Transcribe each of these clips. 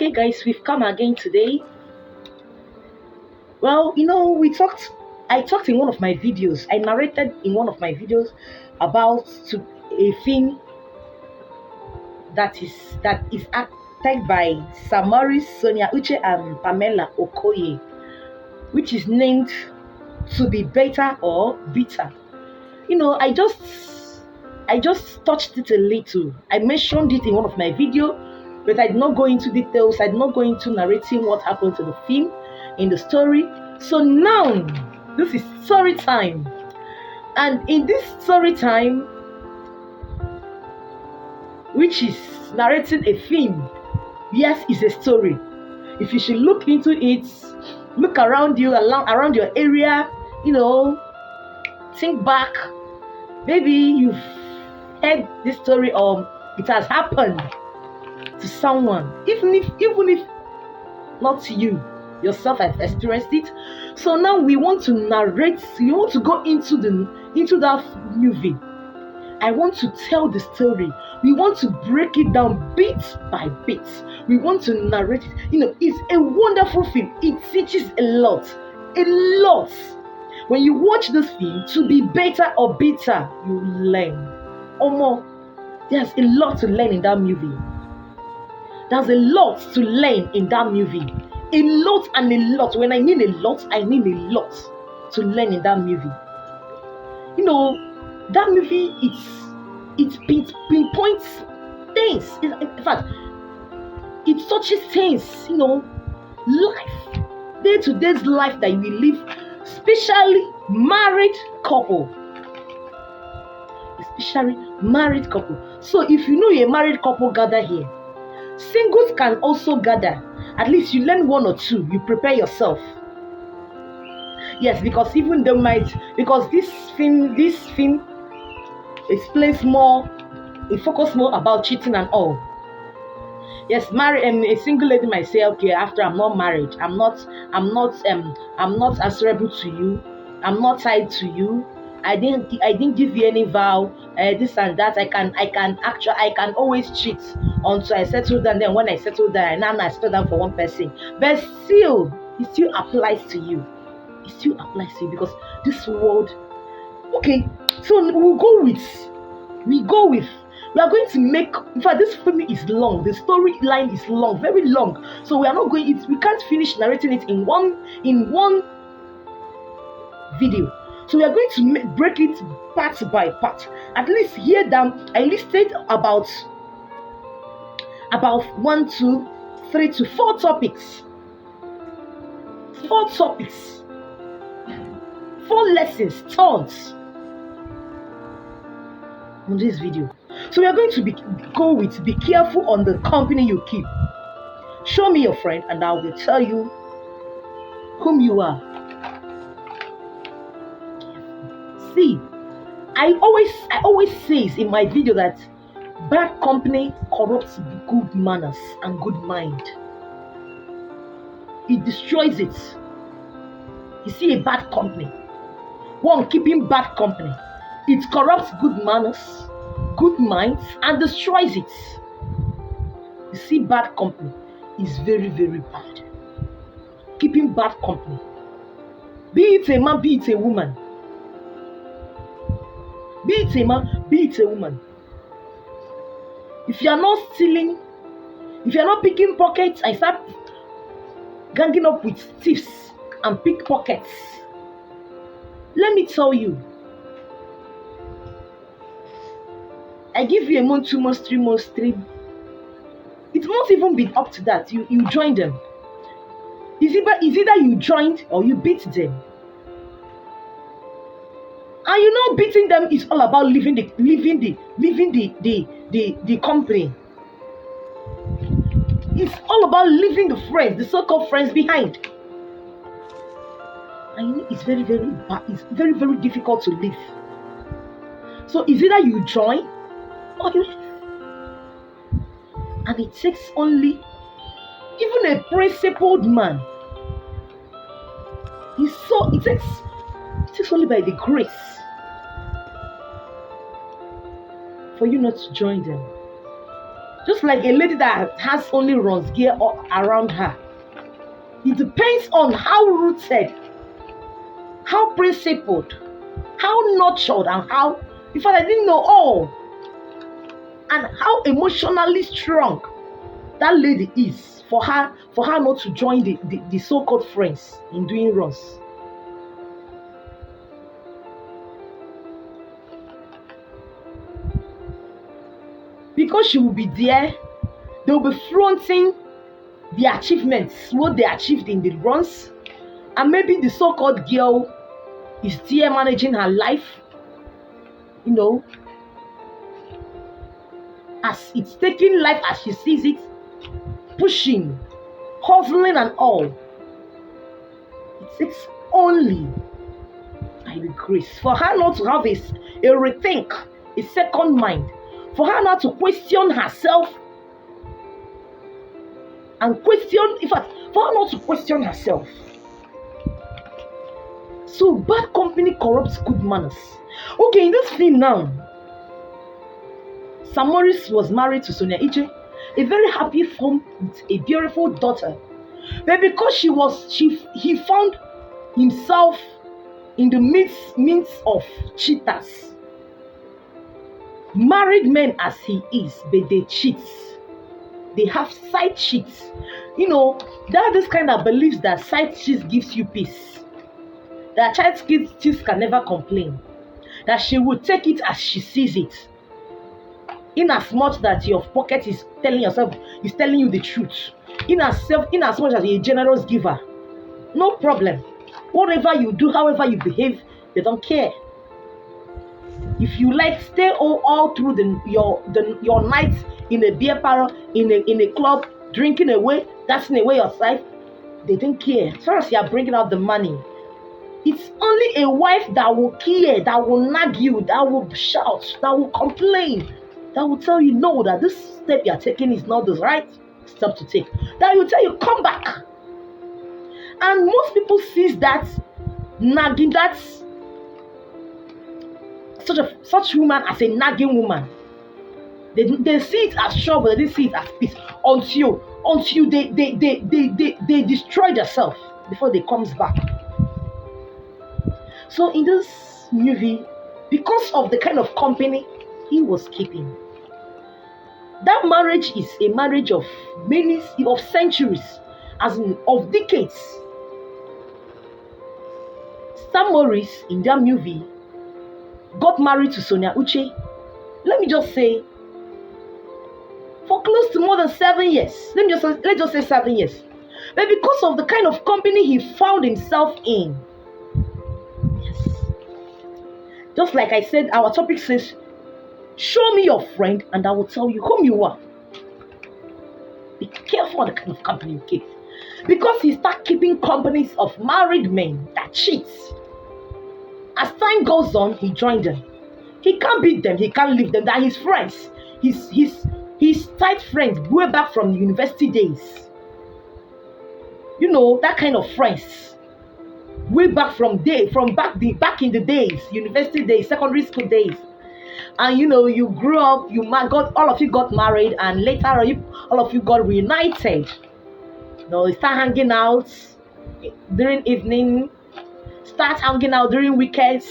Okay, guys, we've come again today. Well, I talked in one of my videos. I narrated in one of my videos about a film that is acted by Maurice, Sonia, Uche, and Pamela Okoye, which is named To Be Better or Bitter. I just touched it a little. I mentioned it in one of my videos, but I did not go into details. I did not go into narrating what happened to the film in the story. So now, this is story time. And in this story time, which is narrating a film, yes, it's a story. If you should look into it, look around you, around your area, think back. Maybe you've heard this story or it has happened to someone, even if not you yourself have experienced it. So now we want to narrate. You want to go into that movie. I want to tell the story. We want to break it down bit by bit. We want to narrate it. It's a wonderful film. It teaches a lot. When you watch this film, To Be Better or Bitter, you learn. Or more, there's a lot to learn in that movie. There's a lot to learn in that movie. A lot and a lot. When I mean a lot, I mean a lot to learn in that movie. That movie, it pinpoints things. In fact, it touches things, life, day-to-day's life that we live, especially married couple. So if you know you're a married couple, gather here. Singles can also gather. At least you learn one or two. You prepare yourself. Yes, because this film explains more. It focuses more about cheating and all. Yes, a single lady might say, okay, after I'm not married, I'm not answerable to you. I'm not tied to you. I didn't give you any vow. This and that. I can always cheat until I settle down. Then when I settle down, I settle down for one person. But still, it still applies to you. It still applies to you because this world. Okay, so we are going to make. In fact, this film is long. The storyline is long, very long. So we are not going. We can't finish narrating it in one video. So we are going to break it part by part. At least here down, I listed about 1, 2, 3 to 4 topics. 4 topics. 4 lessons taught on this video. So we are going to be careful on the company you keep. Show me your friend and I will tell you whom you are. See, I always say in my video that bad company corrupts good manners and good mind. It destroys it. You see, a bad company, one keeping bad company, it corrupts good manners, good minds, and destroys it. You see, bad company is very, very bad. Keeping bad company, be it a man, be it a woman. Be it a man, be it a woman. If you are not stealing, if you are not picking pockets, I start ganging up with thieves and pickpockets. Let me tell you, I give you a month, 2 months, 3 months, 3. It must even be up to that. You join them. Is either you joined or you beat them. And beating them is all about leaving the company. It's all about leaving the friends, the so-called friends behind. And it's very, very bad. It's very, very difficult to leave. So it's either you join or you leave. And it takes only, even a principled man, it takes only by the grace for you not to join them. Just like a lady that has only runs gear around her. It depends on how rooted, how principled, how nurtured, and how, in fact, I didn't know all, and how emotionally strong that lady is for her not to join the so-called friends in doing runs. Because she will be there, they will be flaunting the achievements, what they achieved in the runs, and maybe the so-called girl is there managing her life, as it's taking life as she sees it, pushing, hustling and all. It takes only by the grace for her not to have a rethink, a second mind, for her not to question herself and question, in fact, for her not to question herself. So bad company corrupts good manners. Okay, in this film now, Maurice was married to Sonia Uche, a very happy home with a beautiful daughter. But because he found himself in the midst of cheaters. Married men as he is, but they cheat. They have side cheats. There are this kind of beliefs that side cheats gives you peace. That child cheats can never complain. That she will take it as she sees it. In as much that your pocket is telling you the truth. In as much as you're a generous giver. No problem. Whatever you do, however you behave, they don't care. If you like, stay all through your nights in a beer parlor, in a club, drinking away, dancing away your life, they don't care. As far as you are bringing out the money, it's only a wife that will care, that will nag you, that will shout, that will complain, that will tell you no, that this step you are taking is not the right step to take. That will tell you come back. And most people see that nagging, that's such woman as a nagging woman. They see it as trouble, they didn't see it as peace until they destroy themselves before they comes back. So in this movie, because of the kind of company he was keeping, that marriage is a marriage of centuries, as in of decades. Maurice in that movie got married to Sonia Uche. Let me just say, for close to more than 7 years. Let's just say 7 years. But because of the kind of company he found himself in, yes, just like I said, our topic says, show me your friend and I will tell you whom you are. Be careful of the kind of company you keep. Because he started keeping companies of married men that cheat. As time goes on, he joined them. He can't beat them, he can't leave them. They're his friends. His tight friends way back from university days. That kind of friends. Way back back in the days, university days, secondary school days. And you grew up, all of you got married, and later all of you got reunited. You start hanging out during evening, start hanging out during weekends,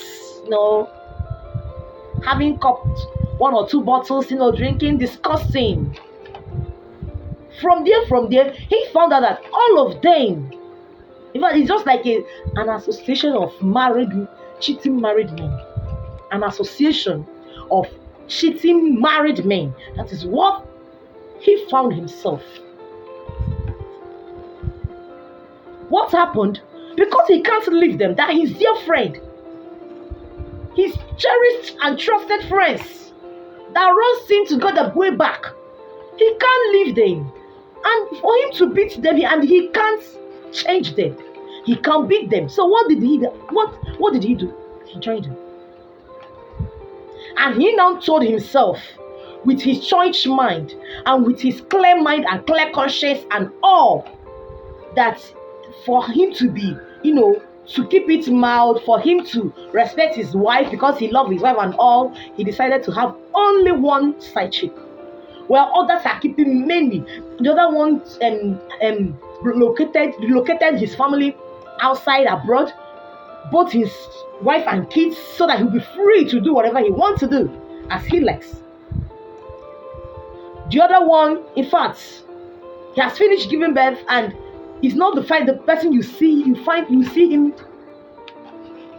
having cupped 1 or 2 bottles, drinking, discussing. From there, he found out that all of them, in fact, it's just like an association of cheating married men. An association of cheating married men. That is what he found himself. What happened? Because he can't leave them, that his dear friend, his cherished and trusted friends that runs him together way back, he can't leave them. And for him to beat them, and he can't change them. He can't beat them. So what did he do? What did he do? He joined them. And he now told himself, with his choice mind and with his clear mind and clear conscience and all, that for him to be, to keep it mild, for him to respect his wife because he loved his wife and all, he decided to have only one side chick. while others are keeping many. The other one relocated his family outside abroad, both his wife and kids, so that he'll be free to do whatever he wants to do as he likes. The other one, in fact, he has finished giving birth, and he's not the person you see him.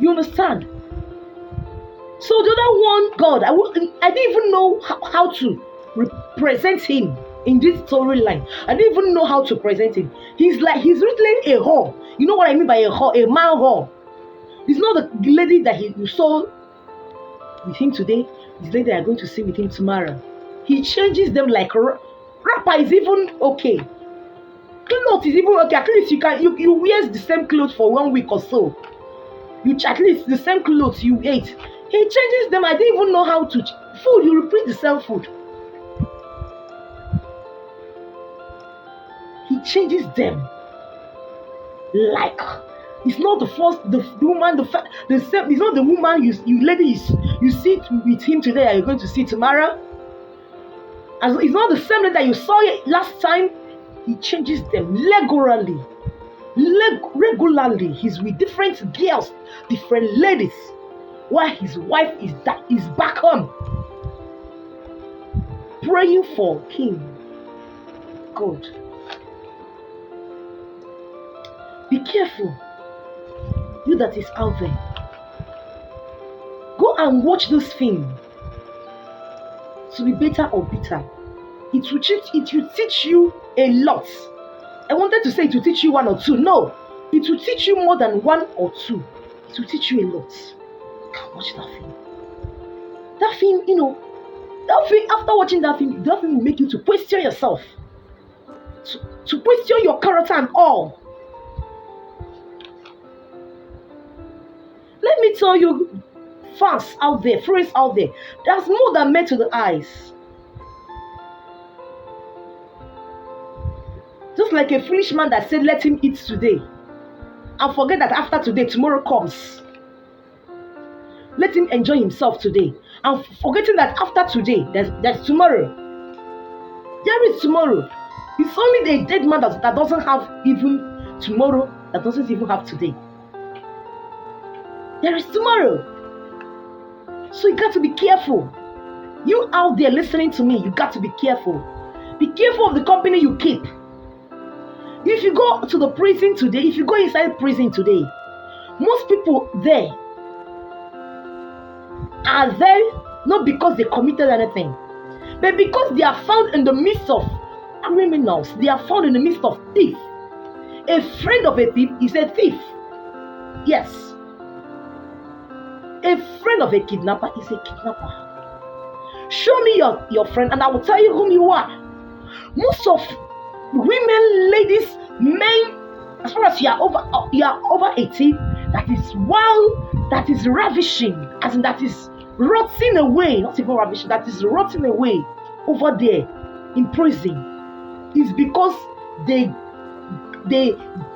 You understand? So the other one, God, I didn't even know how to represent him in this storyline. I didn't even know how to present him. He's written a whore. You know what I mean by a whore? A man whore. It's not the lady that you saw with him today. It's the lady that are going to see with him tomorrow. He changes them like rapper is even okay. Clothes is even okay. At least you wear the same clothes for 1 week or so. You at least the same clothes you ate. He changes them. I didn't even know how to food. You repeat the same food. He changes them like it's not the first the woman the same. It's not the woman you lady you see with him today that you're going to see tomorrow. As it's not the same lady that you saw it last time. He changes them regularly. Regularly, he's with different girls, different ladies, while his wife is back home praying for him. God, be careful, you that is out there. Go and watch this film to be better or bitter. It will teach you a lot. I wanted to say it will teach you one or two. No, it will teach you more than one or two. It will teach you a lot. You can watch that film. That film, after watching that film will make you to question yourself. To question your character and all. Let me tell you, fans out there, friends out there, there's more than met to the eyes. Just like a foolish man that said, let him eat today and forget that after today, tomorrow comes. Let him enjoy himself today and forgetting that after today, there's tomorrow. There is tomorrow. It's only the dead man that doesn't have even tomorrow, that doesn't even have today. There is tomorrow. So you got to be careful. You out there listening to me, you got to be careful. Be careful of the company you keep. If you go to the prison today, if you go inside prison today, most people there are there not because they committed anything, but because they are found in the midst of criminals. They are found in the midst of thieves. A friend of a thief is a thief. Yes. A friend of a kidnapper is a kidnapper. Show me your friend and I will tell you whom you are. Most of women, ladies, men, as far as you are over 18, that is wild, that is ravishing, as in that is rotting away, not even ravishing, that is rotting away over there in prison, is because they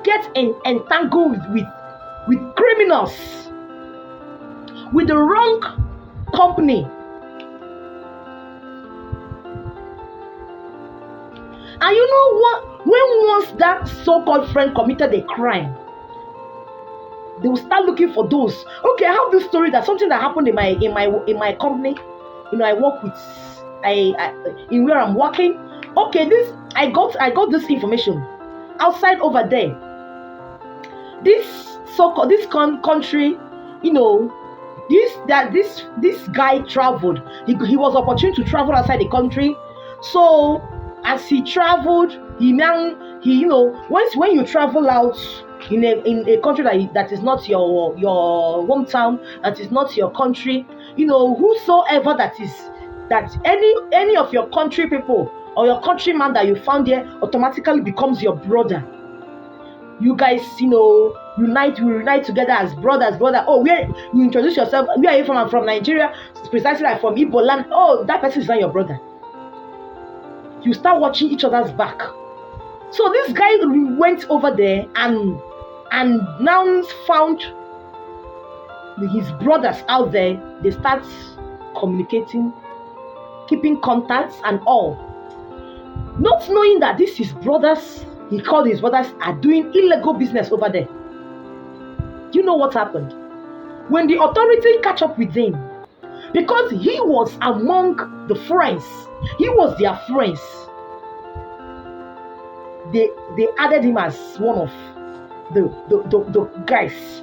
get entangled with criminals, with the wrong company. And you know what? When once that so-called friend committed a crime, they will start looking for those. Okay, I have this story that something that happened in my company. I work with in where I'm working. Okay, I got this information outside over there. This so-called country, this guy traveled. He was opportune to travel outside the country. So as he traveled, when you travel out in a country that is not your hometown, that is not your country, whosoever that any of your country people or your countryman that you found there automatically becomes your brother. You guys, unite together as brothers. Oh, where you introduce yourself? Where are you from? I'm from Nigeria, precisely like from Igbo land. Oh, that person is not your brother. You start watching each other's back. So this guy went over there and now found his brothers out there. They start communicating, keeping contacts and all. not knowing that this his brothers, he called his brothers, are doing illegal business over there. Do you know what happened? When the authority catch up with him, because he was among the friends, he was their friends, they added him as one of the guys,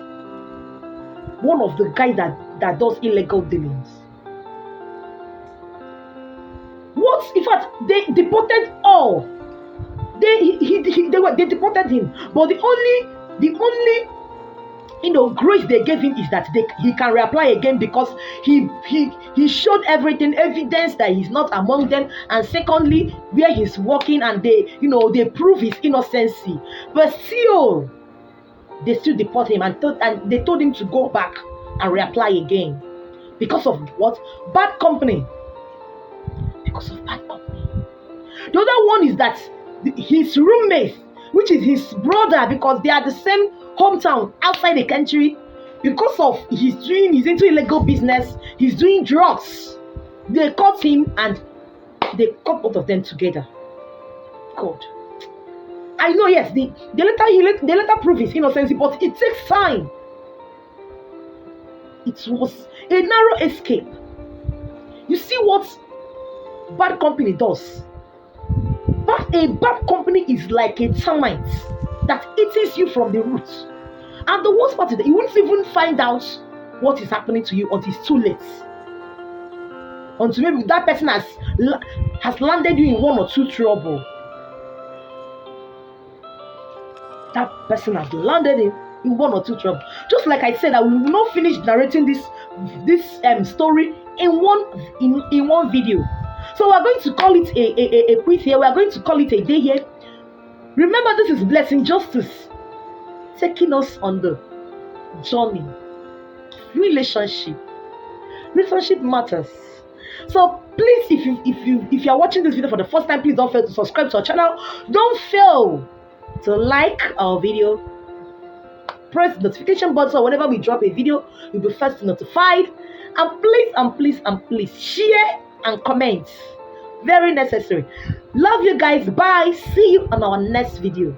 one of the guys that does illegal dealings. What? In fact, they deported all. They deported him, but the only grace they gave him is that he can reapply again, because he showed everything, evidence that he's not among them, and secondly, where he's working, and they prove his innocency. But still, they still deport him, and they told him to go back and reapply again. Because of what? Bad company. Because of bad company. The other one is that his roommate, which is his brother, because they are the same hometown outside the country, because of he's into illegal business, he's doing drugs. They caught him and they caught both of them together. God, I know, yes, they later prove his innocence, but it takes time. It was a narrow escape. You see what bad company does? A bad company is like a termite that eats you from the roots. And the worst part is that you won't even find out what is happening to you until it's too late. Until maybe that person has landed you in one or two trouble. That person has landed in one or two trouble. Just like I said, I will not finish narrating this story in one video. So we're going to call it a quit here. We're going to call it a day here. Remember, this is Blessing Justice taking us on the journey. Relationship matters. So please, if you are watching this video for the first time, please don't fail to subscribe to our channel. Don't fail to like our video. Press the notification button so whenever we drop a video, you'll be first notified. And please share and comment. Very necessary. Love you guys. Bye. See you on our next video.